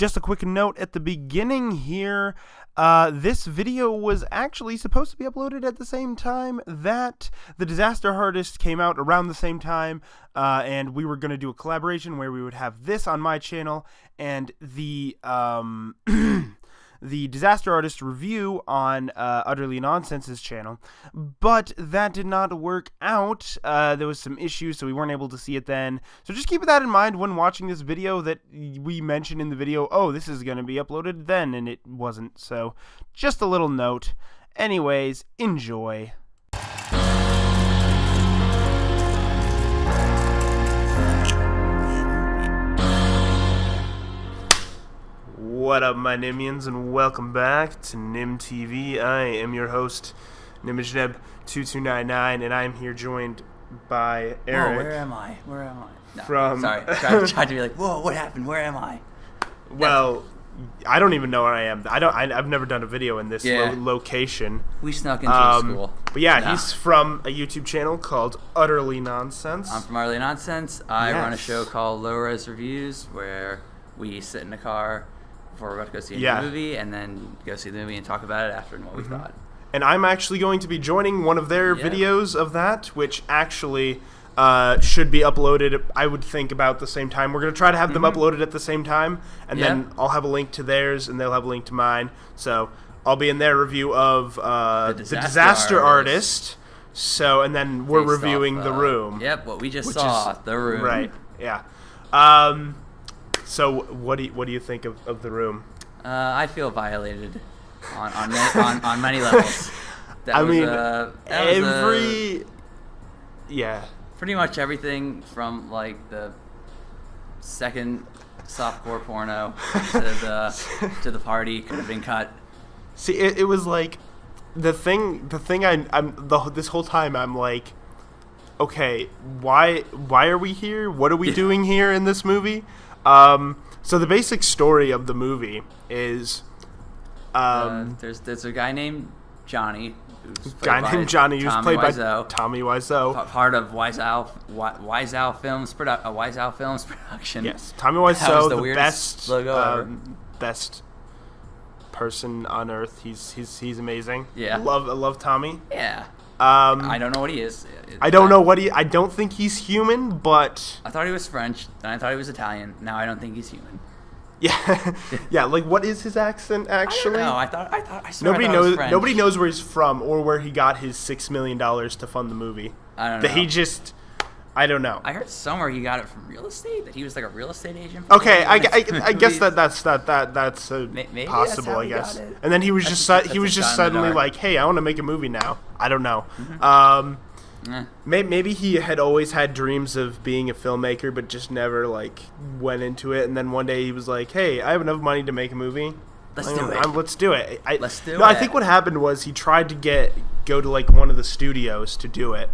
Just a quick note at the beginning here. This video was actually supposed to be uploaded at the same time that The Disaster Artist came out around the same time, and we were going to do a collaboration where we would have this on my channel and the the Disaster Artist review on Utterly Nonsense's channel, but that did not work out. There was some issues, so we weren't able to see it then. So just keep that in mind when watching this video, that we mentioned in the video, oh, this is going to be uploaded then, and it wasn't. So just a little note. Anyways, enjoy. What up, my Nimians, and welcome back to Nim TV. I am your host, Nimajneb2299, and I'm here joined by Eric. Whoa, where am I? No, from sorry, tried to be like, whoa, what happened? Where am I? Well, I don't even know where I am. I've never done a video in this location. We snuck into school. But yeah, he's from a YouTube channel called Utterly Nonsense. I'm from Utterly Nonsense. I run a show called Low Res Reviews, where we sit in a car before we're about to go see a movie, and then go see the movie and talk about it after and what we thought. And I'm actually going to be joining one of their videos of that, which actually should be uploaded, I would think, about the same time. We're going to try to have them uploaded at the same time, and then I'll have a link to theirs, and they'll have a link to mine. So I'll be in their review of The Disaster Artist. So, and then we're reviewing The Room. Yep, what we just saw, The Room. Right, yeah. So what do you think of The Room? I feel violated on many levels. Pretty much everything from like the second softcore porno to the party could have been cut. See, it was like this whole time I'm like, okay, why are we here? What are we doing here in this movie? So the basic story of the movie is there's a guy named Johnny who's played by Tommy Wiseau, part of Wiseau Films production. Yes, Tommy Wiseau, the best logo ever. Best person on earth. He's amazing. Yeah, I love Tommy. Yeah. I don't know what he is. I don't think he's human, but I thought he was French, and I thought he was Italian. Now I don't think he's human. Yeah, yeah. Like, what is his accent actually? I don't know. I swear Nobody knows where he's from or where he got his $6 million to fund the movie. I don't know. I don't know. I heard somewhere he got it from real estate. That he was like a real estate agent. Okay, I guess that's possible. I guess. And then he was just suddenly like, hey, I want to make a movie now. I don't know. Maybe he had always had dreams of being a filmmaker, but just never like went into it. And then one day he was like, hey, I have enough money to make a movie. Let's do it. Let's do it. I think what happened was he tried to go to like one of the studios to do it.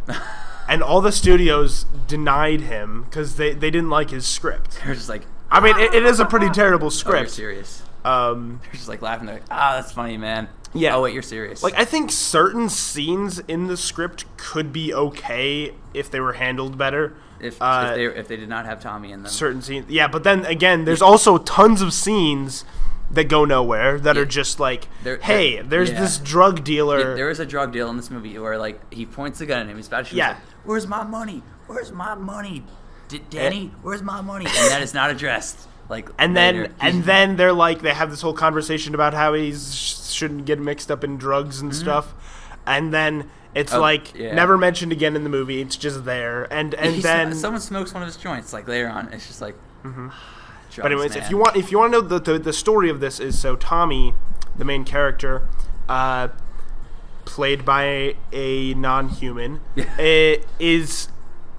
And all the studios denied him because they didn't like his script. They're just like, I mean, it is a pretty terrible script. Oh, you're serious. They're just like laughing. They're like, that's funny, man. Yeah. Oh, wait, you're serious. Like, I think certain scenes in the script could be okay if they were handled better. If they did not have Tommy in them. Certain scenes. Yeah, but then, again, there's also tons of scenes that go nowhere that are just like, hey, there's this drug dealer. There is a drug deal in this movie where, like, he points a gun at him. He's about to shoot him. Like, where's my money? Where's my money? Danny, where's my money? And that is not addressed. Like, and then they're like, they have this whole conversation about how he shouldn't get mixed up in drugs and stuff, and then it's never mentioned again in the movie. It's just there, and then someone smokes one of his joints like later on. It's just like, drugs, but anyways, man. if you want to know the story of this is, so Tommy, the main character, played by a non-human,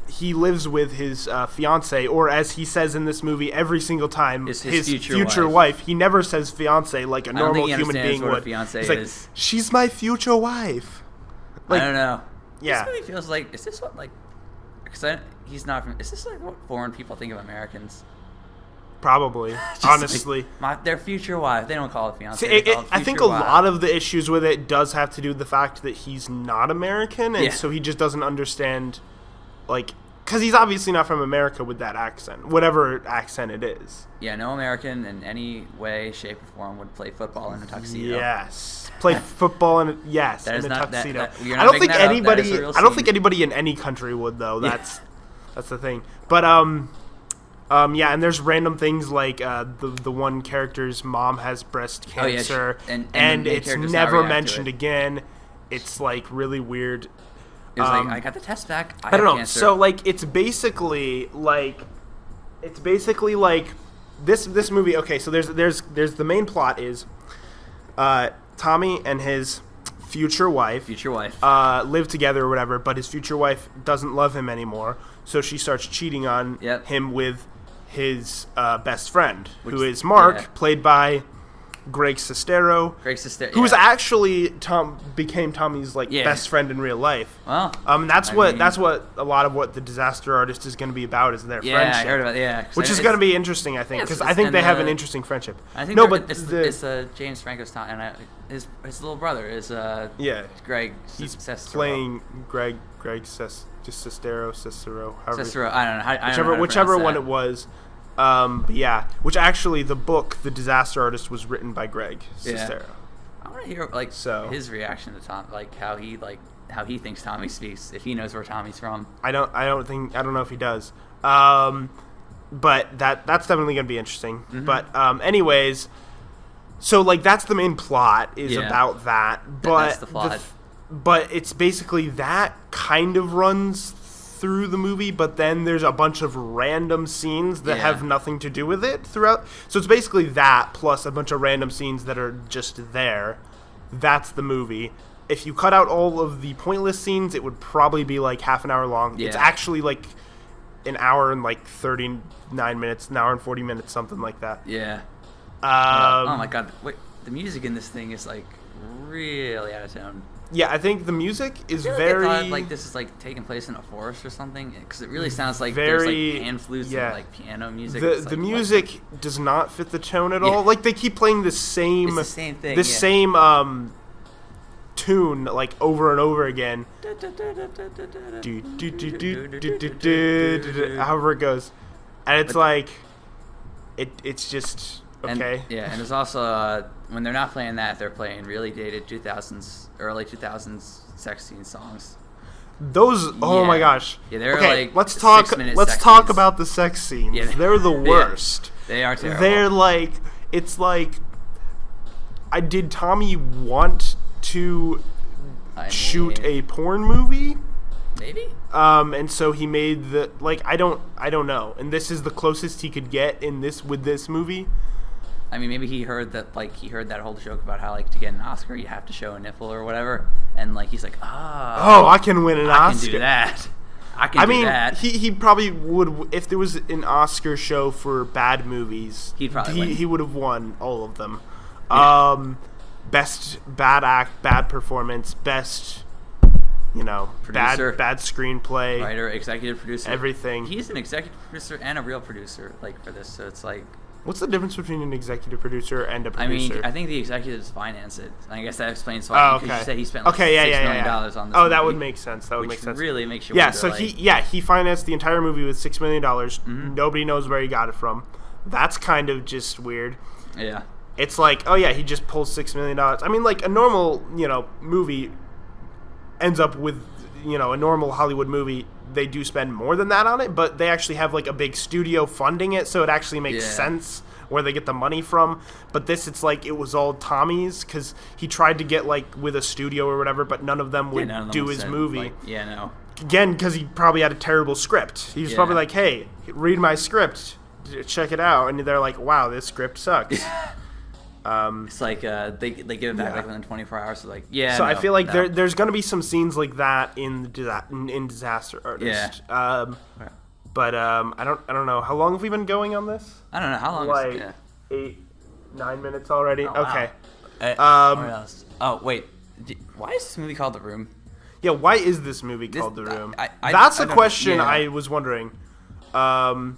he lives with his fiance, or as he says in this movie every single time, his future wife. He never says fiance like a normal human being would. He's like, she's my future wife. Like, I don't know. Yeah. This movie feels like, is this what, like, because he's not from, is this like what foreign people think of Americans? Probably, honestly. Like, their future wife. They don't call it fiance. I think a lot of the issues with it does have to do with the fact that he's not American, and so he just doesn't understand, like, because he's obviously not from America with that accent, whatever accent it is. Yeah, no American in any way, shape, or form would play football in a tuxedo. Yes, play football in a tuxedo. I don't think anybody. I don't think anybody in any country would though. That's the thing. But yeah, and there's random things like the one character's mom has breast cancer, and it's never mentioned again. It's like really weird. It was like, I got the test back. I don't know. Cancer. So like it's basically like this movie. Okay, so there's the main plot is Tommy and his future wife live together or whatever, but his future wife doesn't love him anymore, so she starts cheating on him with his best friend, who is Mark, played by Greg Sestero, who was actually became Tommy's best friend in real life. Well, that's what a lot of what The Disaster Artist is going to be about, is their friendship. Yeah, I heard about which is going to be interesting, I think, because I think they have an interesting friendship. I think it's James Franco's Tom, and his little brother is Greg. He's Sestero. playing Greg Sestero. Sestero. I don't know whichever one it was. But yeah, which actually the book, The Disaster Artist, was written by Greg Sestero. I want to hear his reaction to Tom, how he thinks Tommy speaks, if he knows where Tommy's from. I don't know if he does. But that's definitely gonna be interesting. Mm-hmm. But anyways, so that's the main plot is about that. But that's the plot. But it's basically that kind of runs through the movie, but then there's a bunch of random scenes that have nothing to do with it throughout. So it's basically that plus a bunch of random scenes that are just there. That's the movie. If you cut out all of the pointless scenes, it would probably be half an hour long. It's actually an hour and 39 minutes, an hour and 40 minutes, something like that. Yeah. Oh my god, wait, the music in this thing is really out of tone. Yeah, I think the music is very. I thought this is taking place in a forest or something, because it really sounds like there's pan flutes and piano music. The music does not fit the tone at all. They keep playing the same. It's the same thing. The same tune over and over again. However it goes, and it's it's just. Okay. And there's also when they're not playing that, they're playing really dated early 2000s sex scene songs. Those, oh my gosh. Yeah, they're let's talk about the sex scenes. Yeah, they're the worst. They are terrible. They're it's did Tommy want to shoot a porn movie? Maybe. And so he made the I don't know. And this is the closest he could get with this movie. I mean, maybe he heard that whole joke about how to get an Oscar you have to show a nipple or whatever, and he's I can win an Oscar. I can do that. I mean, that. He probably would if there was an Oscar show for bad movies. He would have won all of them. Yeah. Best bad act, bad performance, best producer, bad screenplay, writer, executive producer, everything. He's an executive producer and a real producer for this, so it's what's the difference between an executive producer and a producer? I mean, I think the executives finance it. I guess that explains why. Because you said he spent $6 million on this movie. That would make sense. That would make sense. Really makes you wonder. So he financed the entire movie with $6 million. Mm-hmm. Nobody knows where he got it from. That's kind of just weird. Yeah. It's he just pulls $6 million. I mean, a normal, movie ends up with, a normal Hollywood movie, they do spend more than that on it, but they actually have a big studio funding it, so it actually makes sense where they get the money from. But this, it's it was all Tommy's, because he tried to get with a studio or whatever, but none of them would do his movie. Again, because he probably had a terrible script. He was probably hey, read my script, check it out, and they're wow, this script sucks. It's they give it back within 24 hours. So So I feel there's going to be some scenes like that in Disaster Artist. Yeah. But I don't know. How long have we been going on this? I don't know how long. 8-9 minutes already. Oh, okay. Wow. What else? Oh wait, why is this movie called The Room? Yeah, why is this movie called The Room? That's a question I was wondering. Yeah,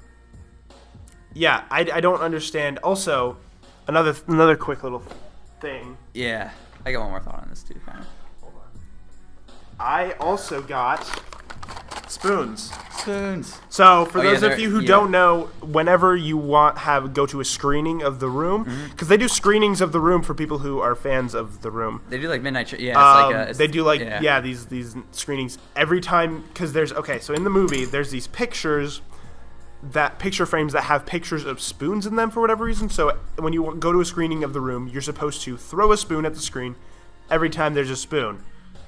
I don't understand. Also, another quick little thing. Yeah, I got one more thought on this too. Kind of. Hold on. I also got Spoons. So for those of you who don't know, whenever you go to a screening of The Room, because they do screenings of The Room for people who are fans of The Room. They do like midnight. Yeah, they do like these screenings every time because so in the movie there's these picture frames that have pictures of spoons in them for whatever reason. So when you go to a screening of The Room, you're supposed to throw a spoon at the screen every time there's a spoon.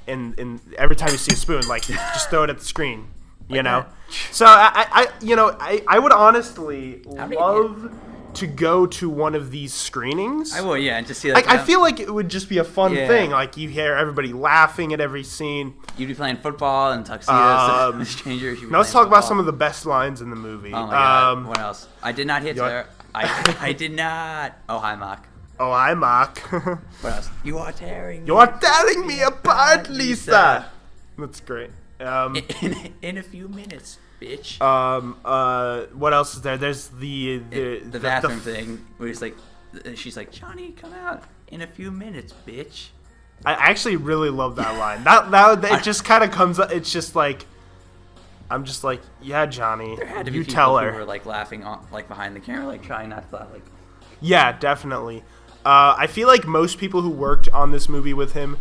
And every time you see a spoon, like just throw it at the screen, you know. So I would honestly love to go to one of these screenings. I would, and just see like I feel like it would just be a fun thing. Like you hear everybody laughing at every scene. You'd be playing football and tuxedos, strangers. Now let's talk about some of the best lines in the movie. Oh my god! What else? I did not hit there. I did not. Oh hi, Mark. Oh, hi, Mark. What else? You are tearing me apart, Lisa. That's great. In a few minutes, bitch. What else is there? There's the bathroom thing where she's like, Johnny, come out in a few minutes, bitch. I actually really love that line. That it just kind of comes up. It's just like, I'm just like, yeah, Johnny. There had to be you tell her. Who were like laughing behind the camera, like trying not to laugh. Yeah, definitely. I feel like most people who worked on this movie with him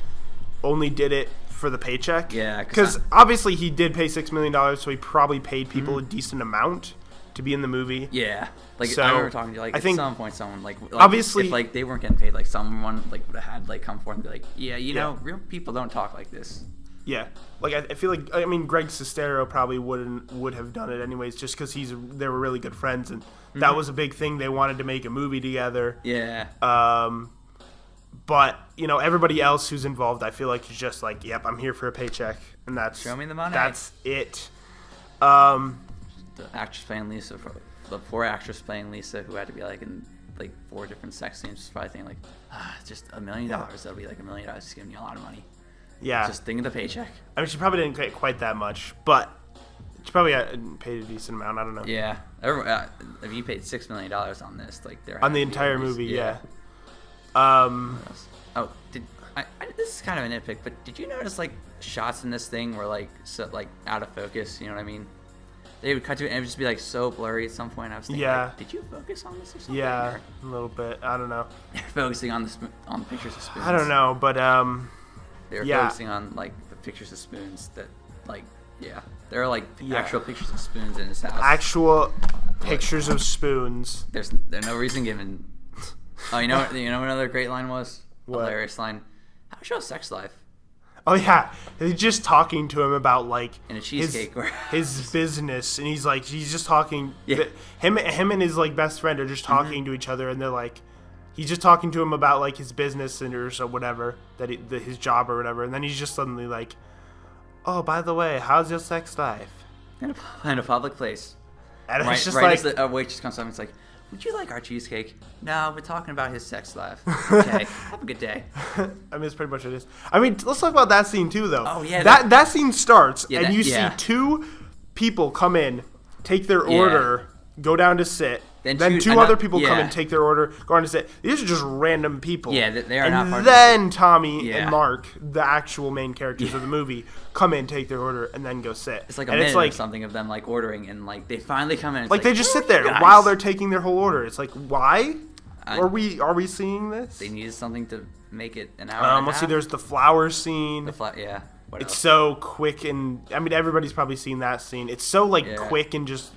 only did it for the paycheck. Yeah, because obviously he did pay $6 million, so he probably paid people a decent amount to be in the movie. Yeah, so, I remember talking to at some point someone obviously if they weren't getting paid, someone would have had come forth and be like, yeah, real people don't talk like this. Yeah, I feel like Greg Sestero probably would have done it anyways, just because they were really good friends, and that was a big thing. They wanted to make a movie together. Yeah. But everybody else who's involved, I feel like is just like, yep, I'm here for a paycheck, and that's show me the money. That's it. The actress playing Lisa, the poor actress playing Lisa, who had to be in 4 different sex scenes, was probably thinking just $1 million. That'll be $1 million. Just giving you a lot of money. Yeah. Just think of the paycheck. She probably didn't get quite that much, but she probably paid a decent amount. I don't know. Yeah. If you paid $6 million on this, on the entire movie, yeah. This is kind of a nitpick, but did you notice shots in this thing were out of focus? You know what I mean? They would cut to it and it would just be so blurry at some point. I was thinking, did you focus on this or something? Yeah, a little bit. I don't know. They're focusing on the pictures of spoons. I don't know, but they were focusing on the pictures of spoons that there are actual pictures of spoons in his house. Actual pictures of spoons. There's no reason given. Oh, you know what another great line was? What? Hilarious line. How's your sex life? Oh yeah, he's just talking to him about in a cheesecake his business, and he's just talking. Yeah. Him and his best friend are just talking to each other, and they're he's just talking to him about his business and or whatever his job or whatever, and then he's just suddenly oh, by the way, how's your sex life? In a public place. And it's just as a waitress comes up and it's would you like our cheesecake? No, we're talking about his sex life. Okay, have a good day. It's pretty much what it is. Let's talk about that scene too, though. Oh yeah. That scene starts, and you see 2 people come in, take their order, go down to sit. Then two other people come and take their order, go on to sit. These are just random people. Yeah, they are not part of it. And then Tommy and Mark, the actual main characters of the movie, come in, take their order, and then go sit. It's a minute or something of them ordering, and they finally come in. And they just sit there while they're taking their whole order. It's why are we seeing this? They needed something to make it an hour. Let's see. There's the flower scene. What it's else? So quick, and everybody's probably seen that scene. It's so quick and just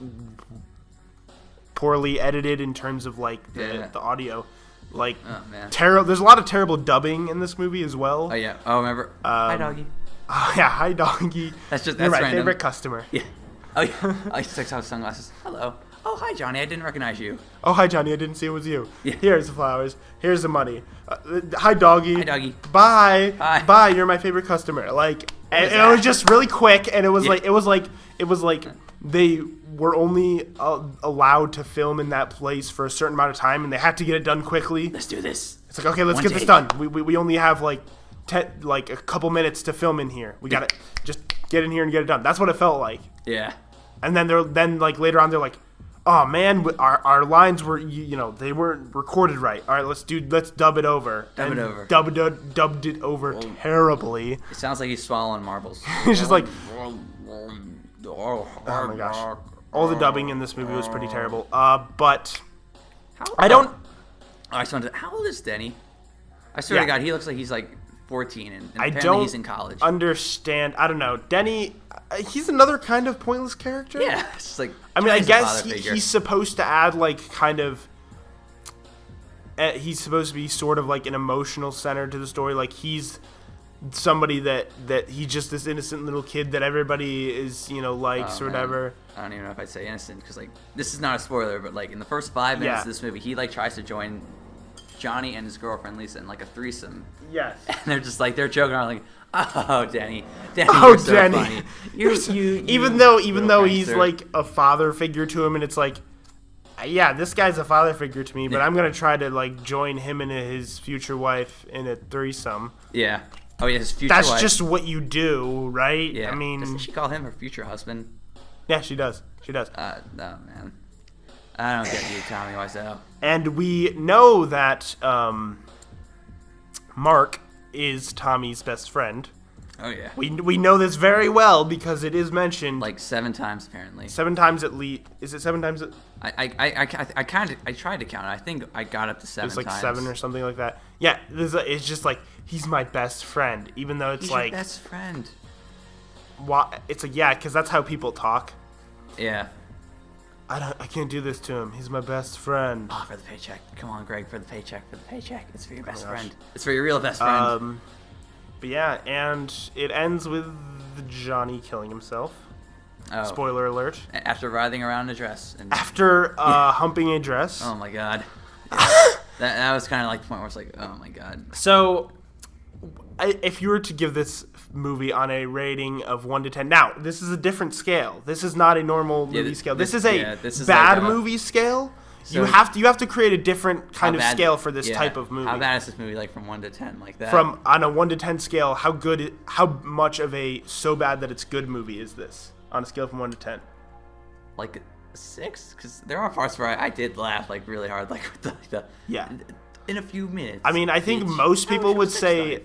poorly edited in terms of the audio. There's a lot of terrible dubbing in this movie as well. Oh yeah. Oh, remember? Hi doggy. Oh yeah, hi doggy. That's my random. favorite customer. Yeah. Oh yeah. I just took off sunglasses. Hello. Oh hi Johnny, I didn't recognize you. Oh hi Johnny, I didn't see it was you. Yeah. Here's the flowers. Here's the money. Hi doggy. Hi doggy. Bye. Bye. Bye. You're my favorite customer. And it was just really quick, and it was they were only allowed to film in that place for a certain amount of time, and they had to get it done quickly. Let's do this. It's okay, let's get this done. We only have a couple minutes to film in here. We gotta just get in here and get it done. That's what it felt like. Yeah. And then later on they're oh man, our lines were they weren't recorded right. All right, let's dub it over. Dubbed it over terribly. It sounds like he's swallowing marbles. He's just oh my gosh. All the dubbing in this movie was pretty terrible. But how old is Denny? I swear to God, he looks like he's like 14, and I apparently he's in college. Understand. I don't know. Denny, he's another kind of pointless character. Yeah, it's just like. I mean, I guess he's supposed to add like kind of. He's supposed to be sort of like an emotional center to the story. Like he's somebody that he's just this innocent little kid that everybody is likes or whatever. I don't even know if I'd say innocent because like this is not a spoiler, but like in the first 5 minutes of this movie, he like tries to join Johnny and his girlfriend Lisa in like a threesome. Yes. And they're just like they're joking around like, oh Danny, you're so Danny. funny. You even though he's like a father figure to him, and it's like, yeah, this guy's a father figure to me, but I'm gonna try to like join him and his future wife in a threesome. Yeah. Oh yeah, his future wife. That's just what you do, right? Yeah. I mean, doesn't she call him her future husband? Yeah, she does. No, man. I don't get you, Tommy Wiseau. And we know that Mark is Tommy's best friend. Oh yeah. We know this very well because it is mentioned like 7 times apparently. 7 times at least. Is it 7 times? I tried to count it. I think I got up to 7 times. It's like 7 or something like that. Yeah, it's just like he's my best friend, even though it's he's like your best friend. Why? It's like because that's how people talk. Yeah. I can't do this to him. He's my best friend. Oh, for the paycheck. Come on, Greg, for the paycheck. It's for your best friend. It's for your real best friend. But yeah, and it ends with Johnny killing himself. Oh. Spoiler alert. After writhing around a dress. After humping a dress. Oh my god. Yeah. that was kind of like the point where it's like, oh my god. So, if you were to give this movie on a rating of 1 to 10, now this is a different scale. This is not a normal movie scale. This is a bad like movie scale. So you have to create a different kind of scale for this type of movie. How bad is this movie like from 1 to 10 like that? From on a 1 to 10 scale, how much of a so bad that it's good movie is this on a scale from 1 to 10? Like a 6, because there are parts where I did laugh like really hard, like the in a few minutes. I mean, I think most people would say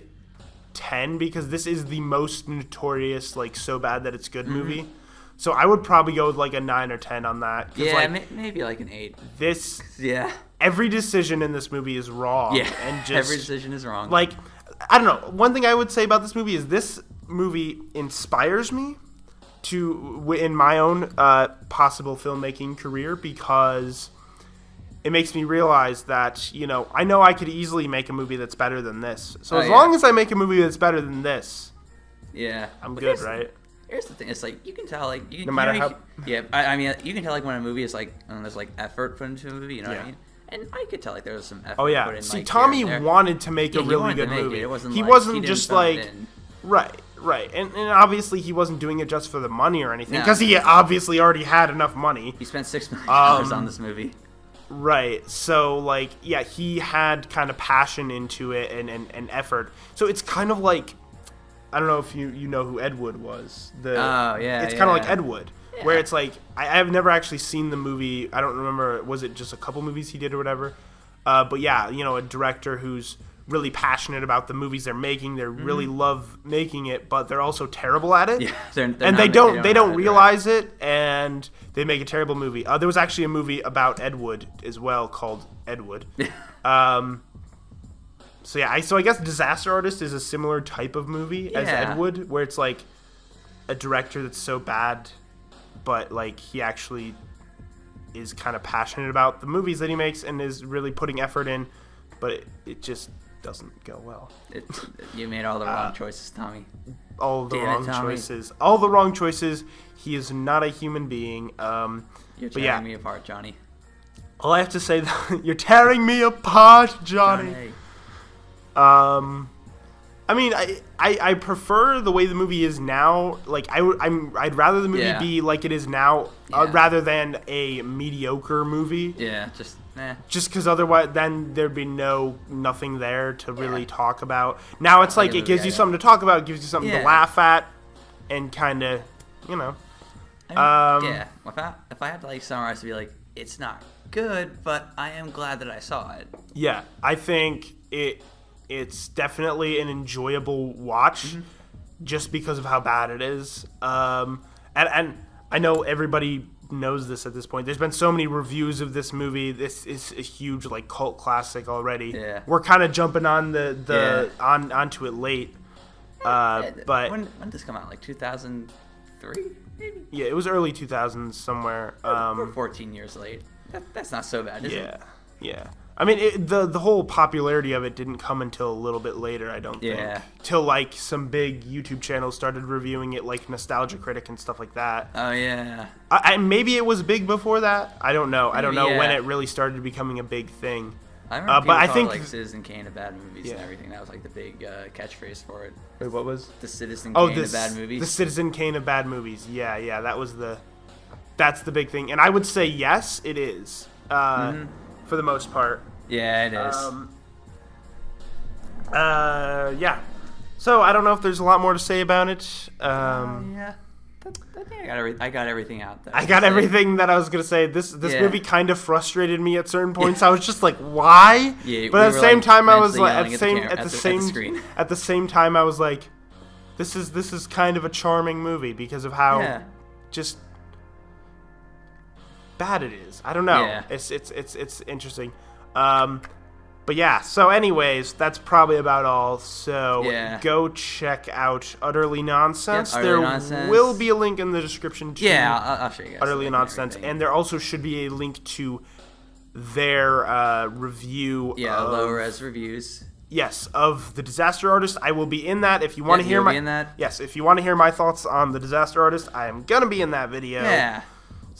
10 because this is the most notorious like so bad that it's good movie. So I would probably go with like a 9 or 10 on that. Yeah, like, maybe like an 8. Every decision in this movie is wrong. Yeah, and just, every decision is wrong. Like, I don't know. One thing I would say about this movie is this movie inspires me in my own possible filmmaking career because it makes me realize that, I know I could easily make a movie that's better than this. So as long as I make a movie that's better than this, I'm good, right? Here's the thing: it's like you can tell, like you no matter how. I mean, you can tell like when a movie is like there's like effort put into a movie. You know what I mean? And I could tell like there was some effort. Put in, See, like, Tommy wanted to make a really good movie. He wasn't just like right, and obviously he wasn't doing it just for the money or anything because he obviously already had enough money. He spent $6 million on this movie. Right, so like he had kind of passion into it and effort. So it's kind of like. I don't know if you know who Ed Wood was. It's kind of like Ed Wood, where it's like I have never actually seen the movie. I don't remember. Was it just a couple movies he did or whatever? But yeah, a director who's really passionate about the movies they're making. They really love making it, but they're also terrible at it. Yeah, they don't realize it, and they make a terrible movie. There was actually a movie about Ed Wood as well called Ed Wood. So yeah, I guess Disaster Artist is a similar type of movie as Ed Wood, where it's like a director that's so bad, but like he actually is kind of passionate about the movies that he makes and is really putting effort in, but it just doesn't go well. You made all the wrong choices, Tommy. All the wrong choices. All the wrong choices. He is not a human being. You're tearing me apart, Johnny. All I have to say, you're tearing me apart, Johnny. I mean, I prefer the way the movie is now. Like, I'd rather the movie be like it is now, rather than a mediocre movie. Yeah, just because otherwise, then there'd be nothing there to really talk about. Now it's like it gives you something to talk about, it gives you something to laugh at, and kind of, If I had to like summarize, to be like, it's not good, but I am glad that I saw it. Yeah, I think it's definitely an enjoyable watch just because of how bad it is. And I know everybody knows this at this point. There's been so many reviews of this movie. This is a huge like cult classic already. Yeah. We're kind of jumping on onto it late. But when did this come out? Like 2003, maybe. Yeah, it was early 2000s somewhere. We're 14 years late. That's not so bad, is it? Yeah. I mean, the whole popularity of it didn't come until a little bit later, I don't think. Till, like, some big YouTube channels started reviewing it, like Nostalgia Critic and stuff like that. Oh, yeah. Maybe it was big before that. I don't know. I don't know when it really started becoming a big thing. I remember people I think like Citizen Kane of bad movies and everything. That was, like, the big catchphrase for it. Wait, what was? The Citizen Kane of bad movies. The Citizen Kane of bad movies. Yeah, that's the big thing. And I would say, yes, it is. For the most part. Yeah, it is. Yeah. So I don't know if there's a lot more to say about it. Yeah. I think I got everything out there. I got everything that I was gonna say. This movie kind of frustrated me at certain points. I was just like, why? Yeah, but at the same time, I was like, at screen. the same time, I was like, this is kind of a charming movie because of how just bad it is. I don't know. Yeah. It's interesting. But yeah, so anyways, that's probably about all. So go check out Utterly Nonsense. Utterly Nonsense. Will be a link in the description to I'll show you guys Utterly Nonsense. And there also should be a link to their review of low-res reviews. Yes, of The Disaster Artist. I will be in that. If you want to hear if you want to hear my thoughts on The Disaster Artist, I am going to be in that video. Yeah.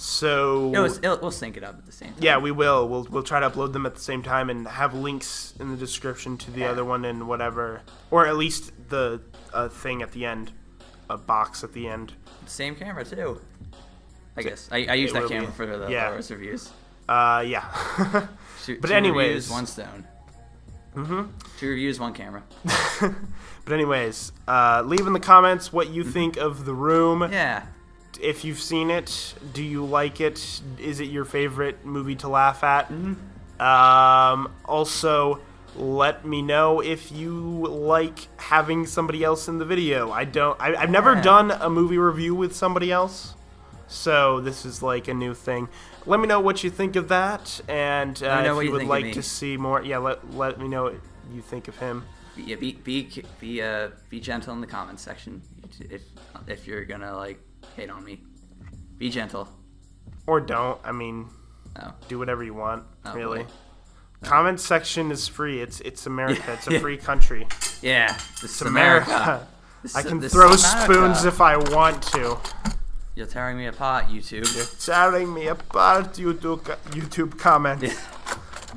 So we'll sync it up at the same time. Yeah, we will. We'll try to upload them at the same time and have links in the description to the other one and whatever, or at least the thing at the end, a box at the end. Same camera too. I guess I use that camera for the low-res reviews. Yeah. But anyways, reviews, one stone. 2 reviews, 1 camera. But anyways, leave in the comments what you think of The Room. Yeah. If you've seen it, do you like it? Is it your favorite movie to laugh at? Also, let me know if you like having somebody else in the video. I've never done a movie review with somebody else, so this is like a new thing. Let me know what you think of that, and if you would like to see more, let me know what you think of him. Yeah, be gentle in the comments section if you're gonna like hate on me. Be gentle. Or don't. I mean, do whatever you want, really. Comment section is free. It's America. It's a free country. Yeah, it's America. I can throw spoons if I want to. You're tearing me apart, YouTube. You're tearing me apart, YouTube comments. Yeah.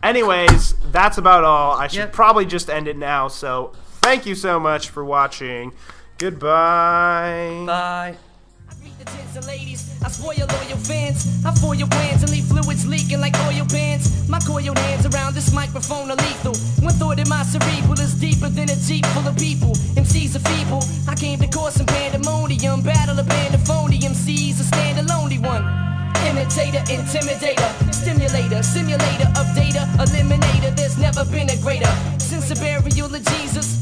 Anyways, that's about all. I should probably just end it now. So thank you so much for watching. Goodbye. Bye. The gents and ladies, I spoil loyal fans. I foil your plans and leave fluids leaking like oil pans. My coiled hands around this microphone are lethal. One thought in my cerebral is deeper than a jeep full of people. MCs are feeble. I came to cause some pandemonium. Battle a band of phony MCs, a stand a lonely one. Imitator, intimidator, stimulator, simulator of data, eliminator. There's never been a greater. Since the burial of Jesus.